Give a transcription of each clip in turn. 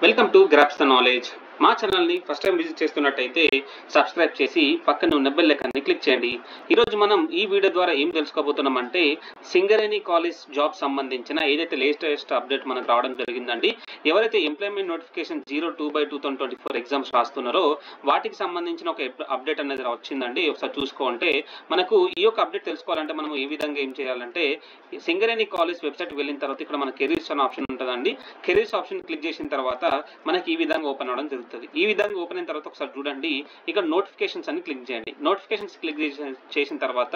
Welcome to grasp the knowledge. మా ఛానల్ని first time visit చేస్తున్నట్టయితే subscribe చేసి పక్కన ఉన్న బెల్ ఐకాన్ని క్లిక్ చేయండి. ఈరోజు మనం ఈ వీడియో ద్వారా ఏం తెలుసుకోబోతున్నామంటే సింగరేణి కాలేజ్ జాబ్ సంబంధించిన ఏదైతే లేటెస్ట్ అప్డేట్ మనకు రావడం జరిగిందండి. ఎవరైతే ఎంప్లాయ్మెంట్ నోటిఫికేషన్ 02/2024 ఎగ్జామ్స్ రాస్తున్నారో వాటికి సంబంధించిన ఒక అప్డేట్ అనేది వచ్చిందండి. ఒకసారి చూసుకోంటే మనకు ఈ యొక్క అప్డేట్ తెలుసుకోవాలంటే మనం ఏ విధంగా ఏం చేయాలంటే సింగరేణి కాలేజ్ వెబ్సైట్కి వెళ్ళిన తర్వాత ఇక్కడ మన కెరీర్స్ అనే ఆప్షన్ ఉంటుందండి. కెరీర్స్ ఆప్షన్ క్లిక్ చేసిన తర్వాత మనకి ఈ విధంగా ఓపెన్ అవడం జరుగుతుంది. ఈ విధంగా ఓపెన్ అయిన తర్వాత ఒకసారి చూడండి, ఇక్కడ నోటిఫికేషన్స్ అని క్లిక్ చేయండి. నోటిఫికేషన్స్ క్లిక్ చేసిన తర్వాత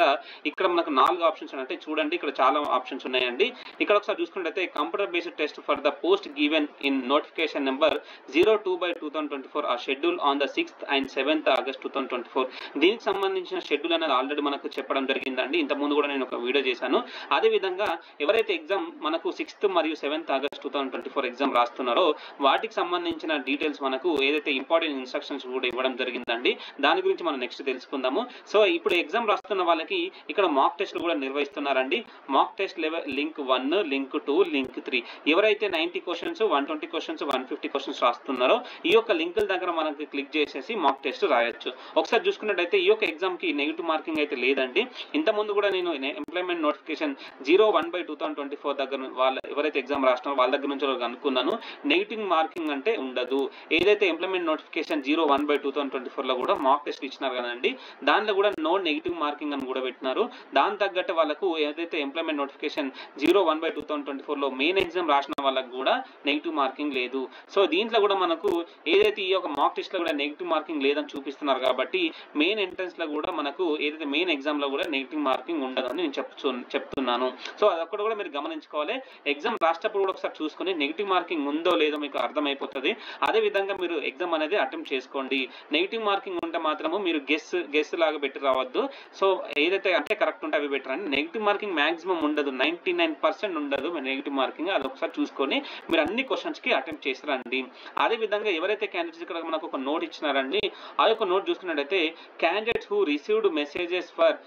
ఇక్కడ మనకు 4 ఆప్షన్స్ అంటే చూడండి, ఇక్కడ చాలా ఆప్షన్స్ ఉన్నాయండి. ఇక్కడ ఒకసారి చూసుకున్నట్లయితే computer based test for the post given in notification number 02/2024 ఆ schedule on the 6th and 7th August 2024. దీనికి సంబంధించిన షెడ్యూల్ అనేది ఆల్రెడీ మనకు చెప్పడం జరిగిందండి. ఇంతకుముందు కూడా నేను ఒక వీడియో చేశాను. అదేవిధంగా ఎవరైతే ఎగ్జామ్ మనకు 6th మరియు 7th August 2024 ఎగ్జామ్ రాస్తున్నారో వాటికి సంబంధించిన డీటెయిల్స్ మనకు ఏదైతే ఇంపార్టెంట్ ఇన్స్ట్రక్షన్స్ కూడా ఇవ్వడం జరిగిందండి. దాని గురించి మనం నెక్స్ట్ తెలుసుకుందాము. సో ఇప్పుడు ఎగ్జామ్ రాస్తున్న వాళ్ళకి ఇక్కడ మాక్ టెస్ట్లు కూడా నిర్వహిస్తున్నారండి. Mock test level link 1, link 2, link 3 ఎవరైతే 90 క్వశ్చన్స్, 120 క్వశ్చన్స్, 150 క్వశ్చన్స్ రాస్తున్నారో ఈ యొక్క లింకుల దగ్గర మనకి క్లిక్ చేసేసి మాక్ టెస్ట్ రాయొచ్చు. ఒకసారి చూసుకున్నట్టయితే ఈ యొక్క ఎగ్జామ్ కి నెగిటివ్ మార్కింగ్ అయితే లేదండి. ఇంతకుముందు కూడా నేను ఎంప్లాయ్మెంట్ నోటిఫికేషన్ 01/2024 దగ్గర వాళ్ళ ఎవరైతే ఎగ్జామ్ రాస్తున్నారో వాళ్ళ దగ్గర నుంచి అనుకున్నాను. నెగిటివ్ మార్కింగ్ అంటే ఉండదు. ఏదైతే ఎంప్లాయ్మెంట్ నోటిఫికేషన్ 01/2024 లో కూడా మాక్ టెస్ట్ ఇచ్చినారు కదండి, దాంట్లో కూడా నో నెగిటివ్ మార్కింగ్ అని కూడా పెట్టినారు. దాని తగ్గట్టు వాళ్ళకు ఏదైతే ఎంప్లాయ్మెంట్ నోటిఫికేషన్ 01/2024 లో మెయిన్ ఎగ్జామ్ రాసిన వాళ్ళకు కూడా నెగిటివ్ మార్కింగ్ లేదు. సో దీంట్లో కూడా మనకు ఏదైతే ఈ యొక్క మాక్ టెస్ట్ లో కూడా నెగిటివ్ మార్కింగ్ లేదని చూపిస్తున్నారు కాబట్టి మెయిన్ ఎంట్రన్స్ లో కూడా మనకు ఏదైతే మెయిన్ ఎగ్జామ్ లో కూడా నెగిటివ్ మార్కింగ్ ఉండదని నేను చెప్తున్నాను. సో అదొక్కటి కూడా మీరు గమనించుకోవాలి. ఎగ్జామ్ రాసేటప్పుడు కూడా ఒకసారి చూసుకొని నెగిటివ్ మార్కింగ్ ఉందో లేదో మీకు అర్థమైపోతుంది. అదే విధంగా మీరు ఎగ్జామ్ అనేది అటెంప్ట్ చేసుకోండి. నెగిటివ్ మార్కింగ్ ఉంటే మాత్రము మీరు గెస్ లాగా పెట్టి రావద్దు. సో ఏదైతే అంటే కరెక్ట్ ఉంటే అవి పెట్టరండి. నెగిటివ్ మార్కింగ్ మాక్సిమం ఉండదు, 99% ఉండదు నెగిటివ్ మార్కింగ్. అది ఒకసారి చూసుకొని మీరు అన్ని క్వశ్చన్స్ కి అటెంప్ట్ చేసి రండి. అదే విధంగా ఎవరైతే క్యాండిడేట్స్ ఇక్కడ మనకు ఒక నోట్ ఇచ్చినారండి, ఆ యొక్క నోట్ చూసుకున్నట్టయితే candidates who received messages for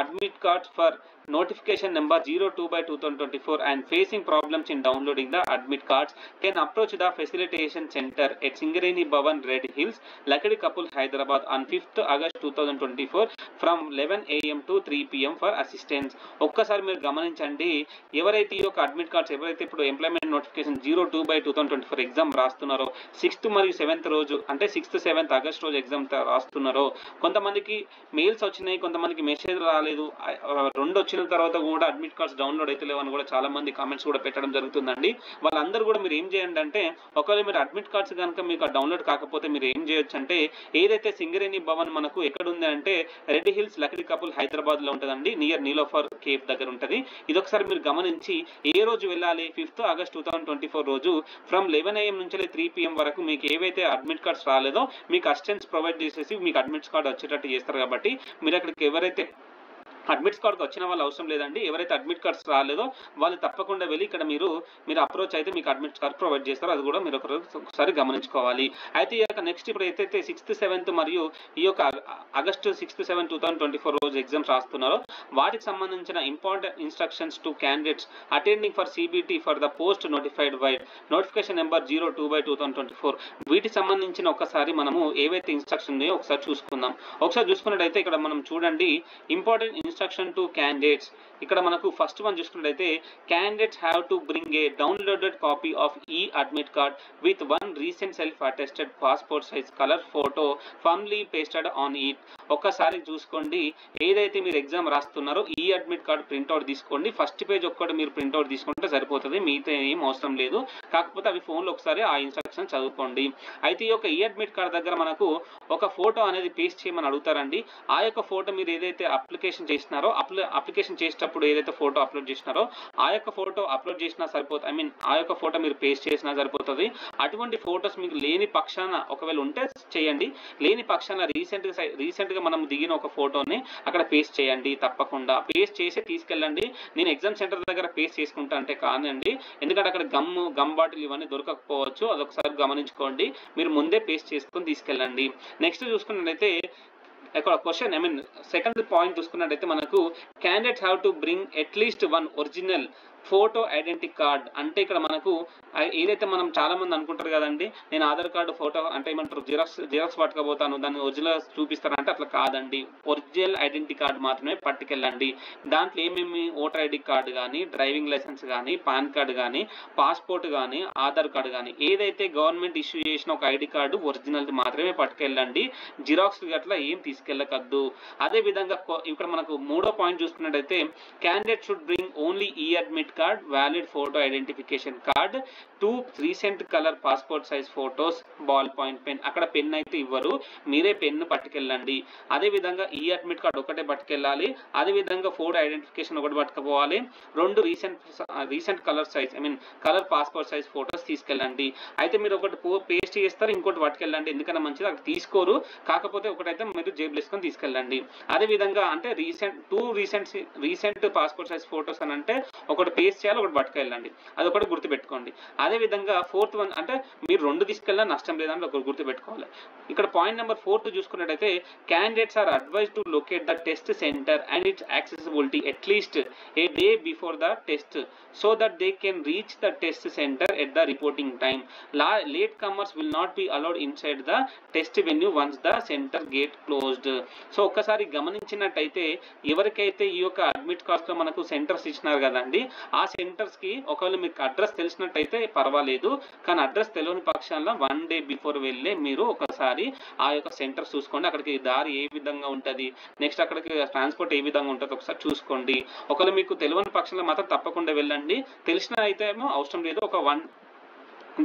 admit cards for notification number 02/2024 and facing problems in downloading the admit cards can approach the facilitation center at Singareni Bhavan, Red Hills, Lakadi Kapul, Hyderabad on 5th August 2024 from 11 AM to 3 PM for assistance. ఒక్కసారి మీరు గమనించండి, ఎవరైతే ఈ యొక్క admit cards ఎవరైతే ఇప్పుడు employment notification 02/2024 exam రాస్తున్నారో 6th మరియు 7th రోజు అంటే 6th 7th August రోజు ఎగ్జామ్ రాస్తున్నారో కొంతమందికి మెయిల్స్ వచ్చినాయి, కొంతమందికి మెసేజ్ రాలేదు. రెండు వచ్చిన తర్వాత కూడా అడ్మిట్ కార్డ్స్ డౌన్లోడ్ అయితే లేవని కూడా చాలా మంది కామెంట్స్ కూడా పెట్టడం జరుగుతుందండి. వాళ్ళందరూ కూడా మీరు ఏం చేయండి అంటే ఒకవేళ మీరు అడ్మిట్ కార్డ్స్ కనుక మీకు డౌన్లోడ్ కాకపోతే మీరు ఏం చేయొచ్చు అంటే ఏదైతే సింగరేణి భవన్ మనకు ఎక్కడ ఉంది అంటే రెడ్ హిల్స్, లకడి కపుల్, హైదరాబాద్ లో ఉంటుందండి. నియర్ నీలోఫర్ కేఫ్ దగ్గర ఉంటుంది. ఇదొకసారి మీరు గమనించి ఏ రోజు వెళ్ళాలి, 5th August 2024 రోజు ఫ్రమ్ 11 AM నుంచి 3 PM వరకు మీకు ఏవైతే అడ్మిట్ కార్డ్స్ రాలేదో మీకు అసిస్టెన్స్ ప్రొవైడ్ చేసేసి మీకు అడ్మిట్ కార్డ్ వచ్చేటట్టు చేస్తారు. కాబట్టి మీరు అక్కడికి ఎవరైతే అడ్మిట్ కార్డ్కి వచ్చిన వాళ్ళు అవసరం లేదండి. ఎవరైతే అడ్మిట్ కార్డ్స్ రాలేదో వాళ్ళు తప్పకుండా వెళ్ళి ఇక్కడ మీరు అప్రోచ్ అయితే మీకు అడ్మిట్ కార్డ్ ప్రొవైడ్ చేస్తారో అది కూడా మీరు ఒకసారి గమనించుకోవాలి. అయితే ఈ యొక్క నెక్స్ట్ ఇప్పుడు అయితే 6th 7th మరియు ఈ యొక్క ఆగస్టు 6th 7th 2024 రోజు ఎగ్జామ్స్ రాస్తున్నారో వాటికి సంబంధించిన important instructions to candidates attending for CBT for the post notified by notification number 02/2024 వీటికి సంబంధించిన ఒకసారి మనము ఏవైతే ఇన్స్ట్రక్షన్ ఉన్నాయో ఒకసారి చూసుకుందాం. ఒకసారి చూసుకున్నట్టయితే ఇక్కడ మనం చూడండి ఇంపార్టెంట్ ఇన్స్ట్రక్షన్ టు క్యాండిడేట్స్. ఇక్కడ మనకు ఫస్ట్ వన్ చూసుకున్నట్లయితే candidates have to bring a downloaded copy of ఈ admit card with 1 recent self attested passport size colour photo firmly pasted on it. ఒక్కసారి చూసుకోండి, ఏదైతే మీరు ఎగ్జామ్ రాస్తున్నారో ఈ అడ్మిట్ కార్డ్ ప్రింట్అవుట్ తీసుకోండి. ఫస్ట్ పేజ్ ఒక్కటి మీరు ప్రింట్అవుట్ తీసుకుంటే సరిపోతుంది, మిగతా ఏం అవసరం లేదు. కాకపోతే అవి ఫోన్లో ఒకసారి ఆ ఇన్స్ట్రక్షన్ చదువుకోండి. అయితే ఈ యొక్క ఈ అడ్మిట్ కార్డ్ దగ్గర మనకు ఒక ఫోటో అనేది పేస్ట్ చేయమని అడుగుతారండి. ఆ యొక్క ఫోటో మీరు ఏదైతే అప్లికేషన్ చేసినారో అప్లికేషన్ చేసేటప్పుడు ఏదైతే ఫోటో అప్లోడ్ చేసినారో ఆ యొక్క ఫోటో అప్లోడ్ చేసినా సరిపోతుంది. ఆ యొక్క ఫోటో మీరు పేస్ట్ చేసినా సరిపోతుంది. అటువంటి ఫోటోస్ మీకు లేని పక్షాన ఒకవేళ ఉంటే చేయండి, లేని పక్షాన రీసెంట్ గా మనం దిగిన ఒక ఫోటోని అక్కడ పేస్ట్ చేయండి. తప్పకుండా పేస్ట్ చేసి తీసుకెళ్ళండి. నేను ఎగ్జామ్ సెంటర్ దగ్గర పేస్ట్ చేసుకుంటా అంటే కానండి, ఎందుకంటే అక్కడ గమ్ బాటిల్ ఇవన్నీ దొరకకపోవచ్చు. అదొకసారి గమనించుకోండి. మీరు ముందే పేస్ట్ చేసుకొని తీసుకెళ్ళండి. నెక్స్ట్ చూసుకున్నట్లయితే ఇక్కడ క్వశ్చన్ సెకండ్ పాయింట్ చూసుకున్నట్టయితే మనకు candidates have to bring at least 1 original photo identity card అంటే ఇక్కడ మనకు ఏదైతే మనం చాలా మంది అనుకుంటారు కదండి, నేను ఆధార్ కార్డు ఫోటో అంటే ఏమంటారు జిరాక్స్ పట్టుకపోతాను, దాన్ని ఒరిజినల్ చూపిస్తారంటే అట్లా కాదండి. ఒరిజినల్ ఐడెంటిటీ కార్డు మాత్రమే పట్టుకెళ్ళండి. దాంట్లో ఏమేమి ఓటర్ ఐడి కార్డు కానీ, డ్రైవింగ్ లైసెన్స్ కానీ, పాన్ కార్డు కానీ, పాస్పోర్ట్ కానీ, ఆధార్ కార్డు కానీ ఏదైతే గవర్నమెంట్ ఇష్యూ చేసిన ఒక ఐడి కార్డు ఒరిజినల్ మాత్రమే పట్టుకెళ్ళండి. జిరాక్స్ గట్లా ఏం తీసుకెళ్ళకద్దు. అదే విధంగా ఇక్కడ మనకు మూడో పాయింట్ చూసుకున్నట్టయితే క్యాండిడేట్ షుడ్ బ్రింగ్ ఓన్లీ ఈ admit card, valid photo identification card, 2 recent colour passport size photos, ball point pen. అక్కడ పెన్ అయితే ఇవ్వరు, మీరే పెన్ను పట్టుకెళ్ళండి. అదే విధంగా ఈ అడ్మిట్ కార్డ్ ఒకటే పట్టుకెళ్ళాలి. అదే విధంగా ఫోటో ఐడెంటిఫికేషన్ ఒకటి పట్టుకుపోవాలి. 2 recent colour size colour passport size photos తీసుకెళ్ళండి. అయితే మీరు ఒకటి పేస్ట్ చేస్తారు, ఇంకోటి పట్టుకెళ్ళండి, ఎందుకన్నా మంచిది. అక్కడ తీసుకోరు, కాకపోతే ఒకటైతే మీరు జేబులు వేసుకొని తీసుకెళ్ళండి. అదే విధంగా అంటే రీసెంట్ పాస్పోర్ట్ సైజ్ ఫోటోస్ అని అంటే ఒకటి పేస్ట్ చేయాలి, ఒకటి పట్టుకెళ్ళండి. అది ఒకటి గుర్తుపెట్టుకోండి. అదే విధంగా 4th వన్ అంటే మీరు 2 తీసుకెళ్ళినా నష్టం లేదని ఒకటి గుర్తుపెట్టుకోవాలి. ఇక్కడ పాయింట్ నెంబర్ 4 చూసుకున్నట్టయితే candidates are advise to locate the test centre and its accessibility at least a day before the test so that they can reach the test centre at the reporting time. Late comers will not be allowed inside the test venue once the centre gate closed. So ఒక్కసారి గమనించినట్టయితే ఎవరికైతే ఈ యొక్క admit cards లో మనకు centres ఇచ్చినారు కదండి, ఆ సెంటర్స్ కి ఒకవేళ మీకు అడ్రస్ తెలిసినట్టయితే పర్వాలేదు, కానీ అడ్రస్ తెలియని పక్షాల్లో 1 డే బిఫోర్ వెళ్ళే మీరు ఒకసారి ఆ యొక్క సెంటర్ చూసుకోండి. అక్కడికి దారి ఏ విధంగా ఉంటుంది, నెక్స్ట్ అక్కడికి ట్రాన్స్పోర్ట్ ఏ విధంగా ఉంటుంది ఒకసారి చూసుకోండి. ఒకవేళ మీకు తెలియని పక్షంలో మాత్రం తప్పకుండా వెళ్ళండి. తెలిసిన అయితే ఏమో అవసరం లేదు,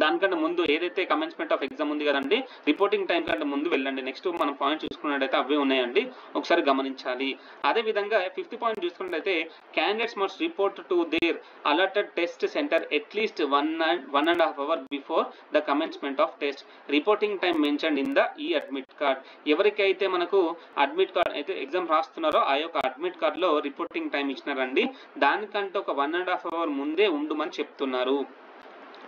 దానికంటే ముందు ఏదైతే కమెన్స్మెంట్ ఆఫ్ ఎగ్జామ్ ఉంది కదండి, రిపోర్టింగ్ టైం కంటే ముందు వెళ్ళండి. నెక్స్ట్ మనం పాయింట్ చూసుకున్నట్టయితే అవే ఉన్నాయండి, ఒకసారి గమనించాలి. అదే విధంగా 5th పాయింట్ చూసుకున్నట్టయితే candidates must report to their allotted test centre at least 1.5 hours before the commencement of test. Reporting time mention in the ఈ అడ్మిట్ కార్డ్. ఎవరికైతే మనకు అడ్మిట్ కార్డ్ అయితే ఎగ్జామ్ రాస్తున్నారో ఆ యొక్క అడ్మిట్ కార్డ్ లో రిపోర్టింగ్ టైం ఇచ్చినారండి, దానికంటే ఒక 1.5 hours ముందే ఉండమని చెప్తున్నారు.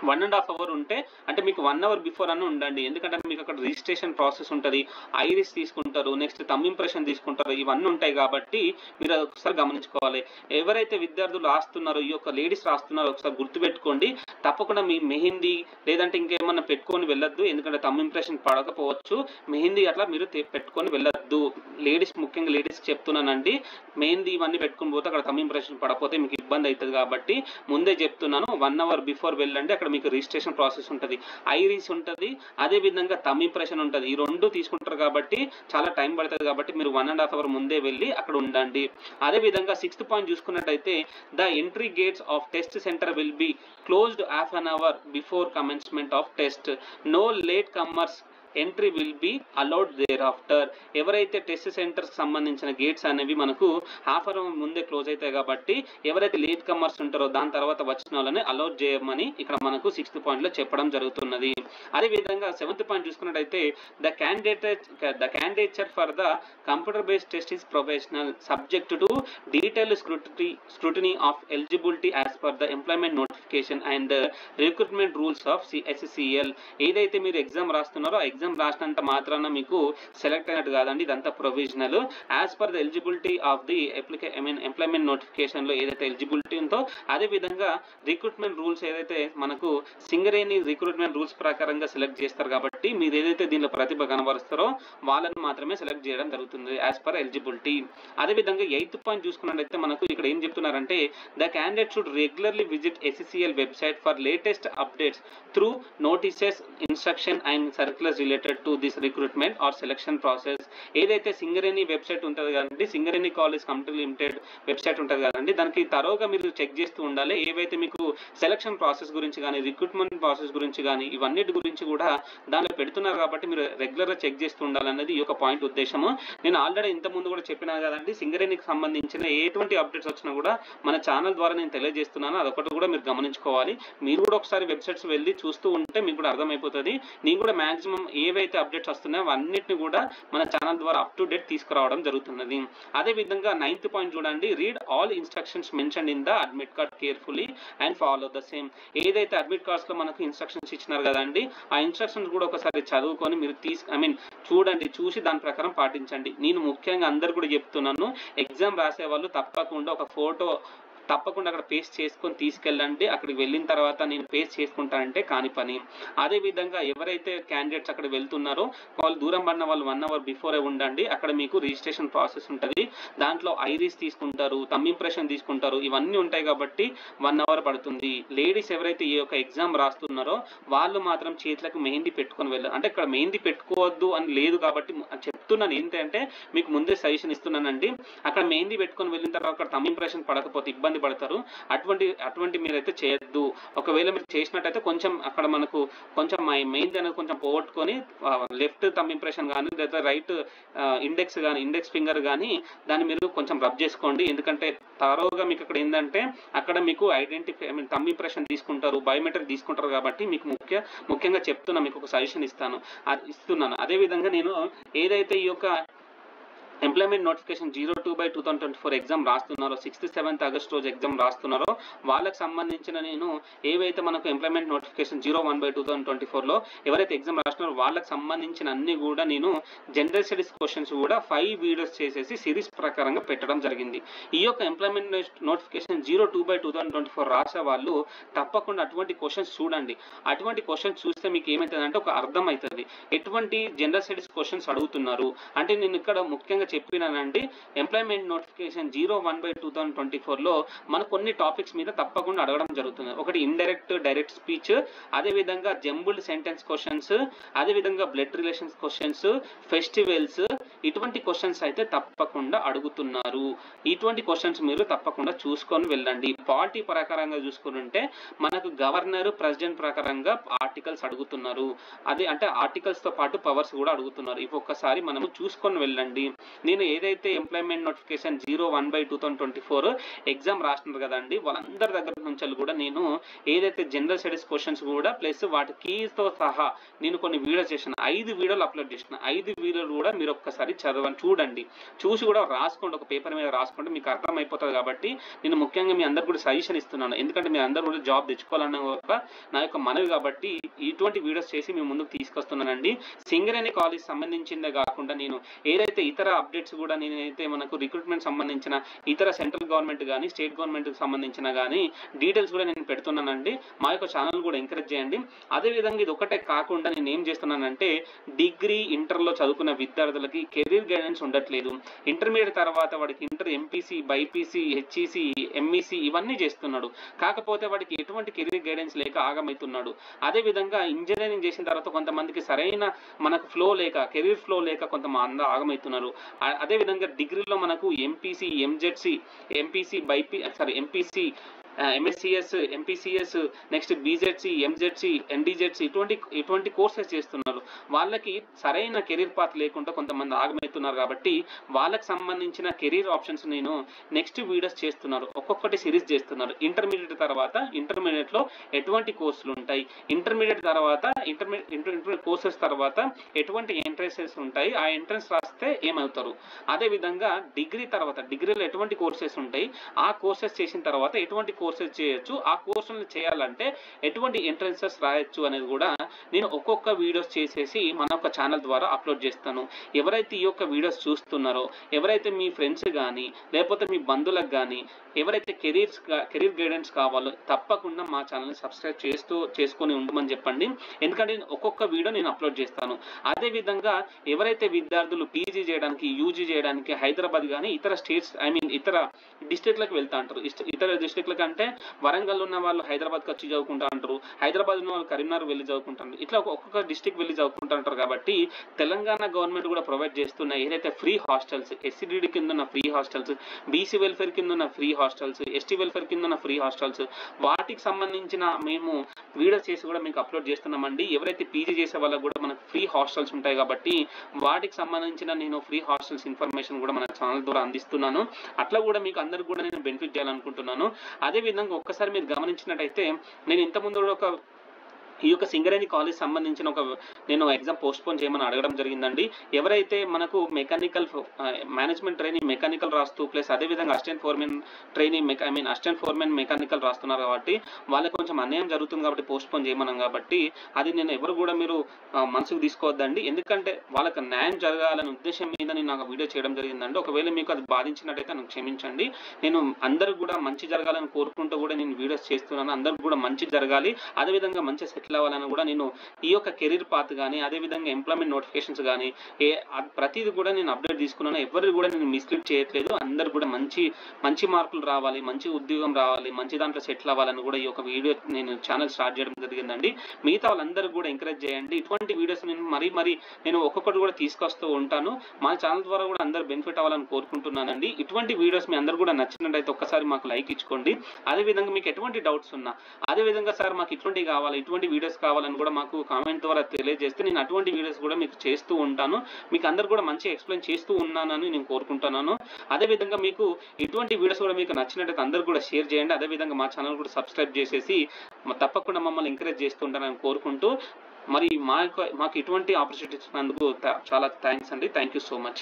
1.5 hours ఉంటే అంటే మీకు 1 hour బిఫోర్ అని ఉండండి. ఎందుకంటే మీకు అక్కడ రిజిస్ట్రేషన్ ప్రాసెస్ ఉంటుంది, ఐరిస్ తీసుకుంటారు, నెక్స్ట్ థంబ్ ఇంప్రెషన్ తీసుకుంటారు, ఇవన్నీ ఉంటాయి కాబట్టి మీరు ఒకసారి గమనించుకోవాలి. ఎవరైతే విద్యార్థులు రాస్తున్నారో, ఈ యొక్క లేడీస్ రాస్తున్నారో ఒకసారి గుర్తుపెట్టుకోండి. తప్పకుండా మీ మెహందీ లేదంటే ఇంకేమన్నా పెట్టుకొని వెళ్ళొద్దు, ఎందుకంటే థంబ్ ఇంప్రెషన్ పడకపోవచ్చు. మెహందీ అట్లా మీరు పెట్టుకొని వెళ్ళొద్దు. లేడీస్, ముఖ్యంగా లేడీస్ చెప్తున్నానండి, మెహందీ ఇవన్నీ పెట్టుకుని పోతే అక్కడ థంబ్ ఇంప్రెషన్ పడకపోతే మీకు ఇబ్బంది అవుతుంది కాబట్టి ముందే చెప్తున్నాను. 1 hour బిఫోర్ వెళ్ళండి. అక్కడ మీకు రిజిస్ట్రేషన్ ప్రాసెస్ ఉంటుంది, ఐరిస్ ఉంటుంది, అదే విధంగా థంబ్ ఇంప్రెషన్ ఉంటుంది. ఈ 2 తీసుకుంటారు కాబట్టి చాలా టైం పడుతుంది కాబట్టి మీరు 1.5 hours ముందే వెళ్ళి అక్కడ ఉండండి. అదే విధంగా 6th పాయింట్ చూసుకున్నట్టయితే the entry gates of test centre will be closed half an hour before commencement of test. No late comers entry will be allowed thereafter. ఎవరైతే టెస్ట్ సెంటర్స్ సంబంధించిన గేట్స్ అనేవి మనకు హాఫ్ అవర్ ముందే close అవుతాయి కాబట్టి ఎవరైతే late comers ఉంటారో దాని తర్వాత వచ్చిన వాళ్ళని అలౌడ్ చేయమని ఇక్కడ మనకు 6th పాయింట్ లో చెప్పడం జరుగుతున్నది. అదే విధంగా 7th పాయింట్ చూసుకున్నట్టయితే the candidature for the computer based test is professional subject to detailed scrutiny of eligibility as per the employment notification and recruitment rules of SSCL. ఏదైతే మీరు ఎగ్జామ్ రాస్తున్నారో ఎగ్జామ్ రాసినంత మాత్రాన మీకు సెలెక్ట్ అయినట్టు కాదండి, ఇదంతా provisional. As per the eligibility of the employment notification లో ఏదైతే eligibility ఉందో అదే విధంగా రిక్రూట్మెంట్ రూల్స్ ఏదైతే మనకు సింగరేణి రిక్రూట్మెంట్ రూల్స్ ప్రకారంగా సెలెక్ట్ చేస్తారు కాబట్టి మీరు ఏదైతే దీనిలో ప్రతిభ కనబరుస్తారో వాళ్ళని మాత్రమే సెలెక్ట్ చేయడం జరుగుతుంది యాజ్ పర్ ఎలిజిబిలిటీ. అదే విధంగా 8th పాయింట్ చూసుకున్నట్లయితే మనకు ఇక్కడ ఏం చెప్తున్నారంటే the candidate should regularly visit SSCL website for latest updates through notices, instruction and circulars related to this recruitment or selection process. ఏదైతే సింగరేణి వెబ్సైట్ ఉంటుంది కదండి, Singareni college company limited website ఉంటుంది కదండి, దానికి తరోగా మీరు చెక్ చేస్తూ ఉండాలి. ఏవైతే మీకు సెలక్షన్ ప్రాసెస్ గురించి కానీ, రిక్రూట్మెంట్ ప్రాసెస్ గురించి కానీ, ఇవన్నిటి గురించి కూడా దానిలో పెడుతున్నారు కాబట్టి మీరు రెగ్యులర్గా చెక్ చేస్తూ ఉండాలన్నది ఈ యొక్క పాయింట్ ఉద్దేశము. నేను ఆల్రెడీ ఇంత ముందు కూడా చెప్పినా కదండి, సింగరేణికి సంబంధించిన ఎటువంటి అప్డేట్స్ వచ్చినా కూడా మన ఛానల్ ద్వారా నేను తెలియజేస్తున్నాను. అదొకటి కూడా మీరు గమనించుకోవాలి. మీరు కూడా ఒకసారి వెబ్సైట్స్ వెళ్ళి చూస్తూ ఉంటే మీకు కూడా అర్థమైపోతుంది. నేను కూడా మాక్సిమం ఏవైతే అప్డేట్స్ వస్తున్నాయో అన్నిటిని కూడా మన ఛానల్ ద్వారా అప్ టు డేట్ తీసుకురావడం జరుగుతున్నది. అదే విధంగా 9th పాయింట్ చూడండి, read all instructions mention in the admit card carefully and follow the same. ఏదైతే అడ్మిట్ కార్డ్స్ లో మనకు ఇన్స్ట్రక్షన్స్ ఇచ్చినారు కదండి, ఆ ఇన్స్ట్రక్షన్స్ కూడా ఒకసారి చదువుకొని మీరు చూడండి, చూసి దాని ప్రకారం పాటించండి. నేను ముఖ్యంగా అందరు కూడా చెప్తున్నాను, ఎగ్జామ్ రాసే వాళ్ళు తప్పకుండా ఒక ఫోటో తప్పకుండా అక్కడ పేస్ట్ చేసుకొని తీసుకెళ్ళండి. అక్కడికి వెళ్ళిన తర్వాత నేను పేస్ట్ చేసుకుంటానంటే కాని పని. అదేవిధంగా ఎవరైతే క్యాండిడేట్స్ అక్కడ వెళ్తున్నారో వాళ్ళు దూరం పడిన వాళ్ళు 1 అవర్ బిఫోరే ఉండండి. అక్కడ మీకు రిజిస్ట్రేషన్ ప్రాసెస్ ఉంటుంది. దాంట్లో ఐరిస్ తీసుకుంటారు, థంబ్ ఇంప్రెషన్ తీసుకుంటారు, ఇవన్నీ ఉంటాయి కాబట్టి 1 అవర్ పడుతుంది. లేడీస్ ఎవరైతే ఈ యొక్క ఎగ్జామ్ రాస్తున్నారో వాళ్ళు మాత్రం చేతులకు మెహందీ పెట్టుకొని వెళ్ళారు. అంటే ఇక్కడ మెహందీ పెట్టుకోవద్దు అని లేదు కాబట్టి చెప్తున్నాను. ఏంటంటే మీకు ముందే సజెషన్ ఇస్తున్నానండి. అక్కడ మెహందీ పెట్టుకొని వెళ్ళిన తర్వాత అక్కడ థంబ్ ఇంప్రెషన్ పడకపోతే ఇబ్బంది పడతారు. అటువంటి మీరైతే చేయొద్దు. ఒకవేళ మీరు చేసినట్టయితే కొంచెం అక్కడ మనకు కొంచెం మెహందీ అనేది కొంచెం పోగొట్టుకొని లెఫ్ట్ థంబ్ ఇంప్రెషన్ కానీ లేదా రైట్ ఇండెక్స్ ఫింగర్ కానీ దాన్ని మీరు కొంచెం రబ్ చేసుకోండి. ఎందుకంటే తరోగా మీకు అక్కడ ఏంటంటే అక్కడ మీకు థంబ్ ఇంప్రెషన్ తీసుకుంటారు, బయోమెట్రిక్ తీసుకుంటారు కాబట్టి మీకు ముఖ్యంగా చెప్తున్నా, మీకు ఒక సజెషన్ ఇస్తున్నాను. అదేవిధంగా నేను ఏదైతే ఈ యొక్క ఎంప్లాయ్మెంట్ నోటిఫికేషన్ 02/2024 ఎగ్జామ్ రాస్తున్నారో 6th 7th ఆగస్ట్ రోజు ఎగ్జామ్ రాస్తున్నారో వాళ్ళకి సంబంధించిన నేను ఏవైతే మనకు ఎంప్లాయ్మెంట్ నోటిఫికేషన్ 01/2024లో ఎవరైతే ఎగ్జామ్ రాస్తున్నారో వాళ్ళకి సంబంధించిన అన్ని కూడా నేను జనరల్ స్టడీస్ క్వశ్చన్స్ కూడా 5 వీడియోస్ చేసేసి సిరీస్ ప్రకారంగా పెట్టడం జరిగింది. ఈ యొక్క ఎంప్లాయ్మెంట్ నోటిఫికేషన్ 02/2024 రాసే వాళ్ళు తప్పకుండా అటువంటి క్వశ్చన్స్ చూడండి. అటువంటి క్వశ్చన్స్ చూస్తే మీకు ఏమవుతుందంటే ఒక అర్థం అవుతుంది ఎటువంటి జనరల్ స్టడీస్ క్వశ్చన్స్ అడుగుతున్నారు. అంటే నేను ఇక్కడ ముఖ్యంగా చెప్పినానండి, ఎంప్లాయ్మెంట్ నోటిఫికేషన్ 01/2024లో మన కొన్ని టాపిక్స్ మీద తప్పకుండా అడగడం జరుగుతుంది. ఒకటి ఇండైరెక్ట్ డైరెక్ట్ స్పీచ్, అదేవిధంగా జంబుల్డ్ సెంటెన్స్ క్వశ్చన్స్, అదేవిధంగా బ్లడ్ రిలేషన్స్ క్వశ్చన్స్, ఫెస్టివల్స్, ఇటువంటి క్వశ్చన్స్ అయితే తప్పకుండా అడుగుతున్నారు. ఇటువంటి క్వశ్చన్స్ మీరు తప్పకుండా చూసుకొని వెళ్ళండి. పాలిటీ ప్రకారంగా చూసుకుంటే మనకు గవర్నర్ ప్రెసిడెంట్ ప్రకారంగా ఆర్టికల్స్ అడుగుతున్నారు. అదే అంటే ఆర్టికల్స్ తో పాటు పవర్స్ కూడా అడుగుతున్నారు. ఇవి ఒక్కసారి మనము చూసుకొని వెళ్ళండి. నేను ఏదైతే ఎంప్లాయ్మెంట్ నోటిఫికేషన్ 01/2024 ఎగ్జామ్ రాస్తున్నారు కదండి వాళ్ళందరి దగ్గర నుంచి కూడా నేను ఏదైతే జనరల్ స్టడీస్ క్వశ్చన్స్ కూడా ప్లస్ వాటి కీస్ తో సహా నేను కొన్ని వీడియోస్ చేసిన 5 వీడియోలు అప్లోడ్ చేసిన. 5 వీడియోలు కూడా మీరు ఒక్కసారి చూడండి, చూసి కూడా రాసుకోండి, ఒక పేపర్ మీద రాసుకోండి, మీకు అర్థమైపోతుంది. కాబట్టి నేను ముఖ్యంగా మీ అందరు కూడా సజెషన్ ఇస్తున్నాను. ఎందుకంటే మీ అందరూ కూడా జాబ్ తెచ్చుకోవాలన్న నా యొక్క మనవి కాబట్టి ఇటువంటి వీడియోస్ చేసి మీ ముందుకు తీసుకొస్తున్నానండి. సింగరేణి కాలేజ్ సంబంధించిందే కాకుండా నేను ఏదైతే ఇతర అప్డేట్స్ కూడా నేనైతే మనకు రిక్రూట్మెంట్ సంబంధించిన ఇతర సెంట్రల్ గవర్నమెంట్ కానీ స్టేట్ గవర్నమెంట్ సంబంధించిన కానీ డీటెయిల్స్ కూడా నేను పెడుతున్నానండి. మా యొక్క ఛానల్ కూడా ఎంకరేజ్ చేయండి. అదేవిధంగా ఇది ఒకటే కాకుండా నేను ఏం చేస్తున్నానంటే డిగ్రీ ఇంటర్లో చదువుకున్న విద్యార్థులకి కెరీర్ గైడెన్స్ ఉండట్లేదు. ఇంటర్మీడియట్ తర్వాత వాడికి inter MPC, BiPC, HEC, MEC ఇవన్నీ చేస్తున్నాడు. కాకపోతే వాడికి ఎటువంటి కెరీర్ గైడెన్స్ లేక ఆగమవుతున్నాడు. అదేవిధంగా ఇంజనీరింగ్ చేసిన తర్వాత కొంతమందికి సరైన మనకు కెరీర్ ఫ్లో లేక కొంతమంది ఆగమవుతున్నారు. అదేవిధంగా డిగ్రీలో మనకు MPC, MZC, MPC, MSCS, MPCS, next BZC, MZC, NDZC ఇటువంటి కోర్సెస్ చేస్తున్నారు. వాళ్ళకి సరైన కెరీర్ పాత్ లేకుండా కొంతమంది ఆగమవుతున్నారు. కాబట్టి వాళ్ళకి సంబంధించిన కెరీర్ ఆప్షన్స్ నేను నెక్స్ట్ వీడియోస్ చేస్తున్నారు. ఒక్కొక్కటి సిరీస్ చేస్తున్నారు. ఇంటర్మీడియట్ తర్వాత ఇంటర్మీడియట్లో ఎటువంటి కోర్సులు ఉంటాయి, ఇంటర్మీడియట్ తర్వాత ఇంటర్మీడియట్ కోర్సెస్ తర్వాత ఎటువంటి ఎంట్రన్సెస్ ఉంటాయి, ఆ ఎంట్రన్స్ రాస్తే ఏమవుతారు. అదేవిధంగా డిగ్రీ తర్వాత డిగ్రీలో ఎటువంటి కోర్సెస్ ఉంటాయి, ఆ కోర్సెస్ చేసిన తర్వాత ఎటువంటి కోర్సెస్ చేయొచ్చు, ఆ కోర్సులను చేయాలంటే ఎటువంటి ఎంట్రన్సెస్ రాయొచ్చు అనేది కూడా నేను ఒక్కొక్క వీడియోస్ చేసేసి మన యొక్క ఛానల్ ద్వారా అప్లోడ్ చేస్తాను. ఎవరైతే ఈ యొక్క వీడియోస్ చూస్తున్నారో, ఎవరైతే మీ ఫ్రెండ్స్ కానీ లేకపోతే మీ బంధువులకు కానీ ఎవరైతే కెరీర్ గైడెన్స్ కావాలో తప్పకుండా మా ఛానల్ని సబ్స్క్రైబ్ చేసుకొని ఉండమని చెప్పండి. ఎందుకంటే ఒక్కొక్క వీడియో నేను అప్లోడ్ చేస్తాను. అదేవిధంగా ఎవరైతే విద్యార్థులు పీజీ చేయడానికి, యూజీ చేయడానికి హైదరాబాద్ కానీ ఇతర స్టేట్స్ ఇతర డిస్ట్రిక్ట్లకు వెళ్తా అంటారు. ఇతర డిస్ట్రిక్ట్లకు అంటే వరంగల్ ఉన్న వాళ్ళు హైదరాబాద్కి వచ్చి చదువుకుంటా అంటారు, హైదరాబాద్ ఉన్న వాళ్ళు కరీంనగర్ వెళ్ళి చదువుకుంటారు. ఇట్లా ఒక్కొక్క డిస్ట్రిక్ట్ వెళ్ళి చదువుకుంటా అంటారు. కాబట్టి తెలంగాణ గవర్నమెంట్ కూడా ప్రొవైడ్ చేస్తున్న ఏదైతే ఫ్రీ హాస్టల్స్, ఎస్సీడీడీ కింద ఉన్న ఫ్రీ హాస్టల్స్, బీసీ వెల్ఫేర్ కింద ఉన్న ఫ్రీ హాస్టల్స్, ఎస్టీ వెల్ఫేర్ కింద ఉన్న ఫ్రీ హాస్టల్స్, వాటికి సంబంధించిన మేము వీడియోస్ చేసి కూడా మీకు అప్లోడ్ చేస్తున్నామండి. ఎవరైతే పీజీ చేసే వాళ్ళకు కూడా మనకు ఫ్రీ హాస్టల్స్ ఉంటాయి కాబట్టి వాటికి సంబంధించిన నేను ఫ్రీ హాస్టల్స్ ఇన్ఫర్మేషన్ కూడా మన ఛానల్ ద్వారా అందిస్తున్నాను. అట్లా కూడా మీకు అందరికి కూడా నేను బెనిఫిట్ చేయాలనుకుంటున్నాను. అదేవిధంగా ఒక్కసారి మీరు గమనించినట్టయితే నేను ఇంతకుముందు ఒక ఈ యొక్క సింగరేణి కాలేజ్ సంబంధించిన నేను ఎగ్జామ్ పోస్ట్పోన్ చేయమని అడగడం జరిగిందండి. ఎవరైతే మనకు మెకానికల్ మేనేజ్మెంట్ ట్రైనింగ్ మెకానికల్ రాస్తూ ప్లస్ అదేవిధంగా assistant foremen training assistant foremen mechanical రాస్తున్నారు కాబట్టి వాళ్ళకి కొంచెం అన్యాయం జరుగుతుంది కాబట్టి పోస్ట్పోన్ చేయమన్నాం కాబట్టి అది నేను ఎవరు కూడా మీరు మనసుకు తీసుకోవద్దండి. ఎందుకంటే వాళ్ళకి న్యాయం జరగాలనే ఉద్దేశం మీద నేను నాకు వీడియో చేయడం జరిగిందండి. ఒకవేళ మీకు అది బాధించినట్టయితే నాకు క్షమించండి. నేను అందరికి కూడా మంచి జరగాలని కోరుకుంటూ కూడా నేను వీడియోస్ చేస్తున్నాను. అందరికి కూడా మంచి జరగాలి, అదేవిధంగా మంచి సెటిల్ అవ్వాలని కూడా నేను ఈ యొక్క కెరీర్ పాత్ కానీ అదేవిధంగా ఎంప్లాయ్మెంట్ నోటిఫికేషన్స్ కానీ ప్రతిదీ కూడా నేను అప్డేట్ తీసుకున్నాను. ఎవరు కూడా నేను మిస్లీడ్ చేయట్లేదు. అందరు కూడా మంచి మార్కులు రావాలి, మంచి ఉద్యోగం రావాలి, మంచి దాంట్లో సెటిల్ అవ్వాలని కూడా ఈ యొక్క వీడియో నేను ఛానల్ స్టార్ట్ చేయడం జరిగిందండి. మిగతా వాళ్ళందరూ కూడా ఎంకరేజ్ చేయండి. ఇటువంటి వీడియోస్ నేను నేను ఒక్కొక్కటి కూడా తీసుకొస్తూ ఉంటాను. మా ఛానల్ ద్వారా కూడా అందరూ బెనిఫిట్ అవ్వాలని కోరుకుంటున్నానండి. ఇటువంటి వీడియోస్ మీ అందరూ కూడా నచ్చినట్టయితే ఒక్కసారి మాకు లైక్ ఇచ్చుకోండి. అదేవిధంగా మీకు ఎటువంటి డౌట్స్ ఉన్నా అదేవిధంగా సార్ మాకు ఇటువంటి కావాలి, ఇటువంటి వీడియోస్ కావాలని కూడా మాకు కామెంట్ ద్వారా తెలియజేస్తే నేను అటువంటి వీడియోస్ కూడా మీకు చేస్తూ ఉంటాను. మీకు అందరు కూడా మంచి ఎక్స్ప్లెయిన్ చేస్తూ ఉన్నానని నేను కోరుకుంటున్నాను. అదేవిధంగా మీకు ఇటువంటి వీడియోస్ కూడా మీకు నచ్చినట్టయితే అందరూ కూడా షేర్ చేయండి. అదేవిధంగా మా ఛానల్ కూడా సబ్స్క్రైబ్ చేసేసి తప్పకుండా మమ్మల్ని ఎంకరేజ్ చేస్తూ ఉంటారని కోరుకుంటూ మరి మాకు ఇటువంటి ఆపర్చునిటీస్ ఇచ్చినందుకు చాలా థ్యాంక్స్ అండి. Thank you so much.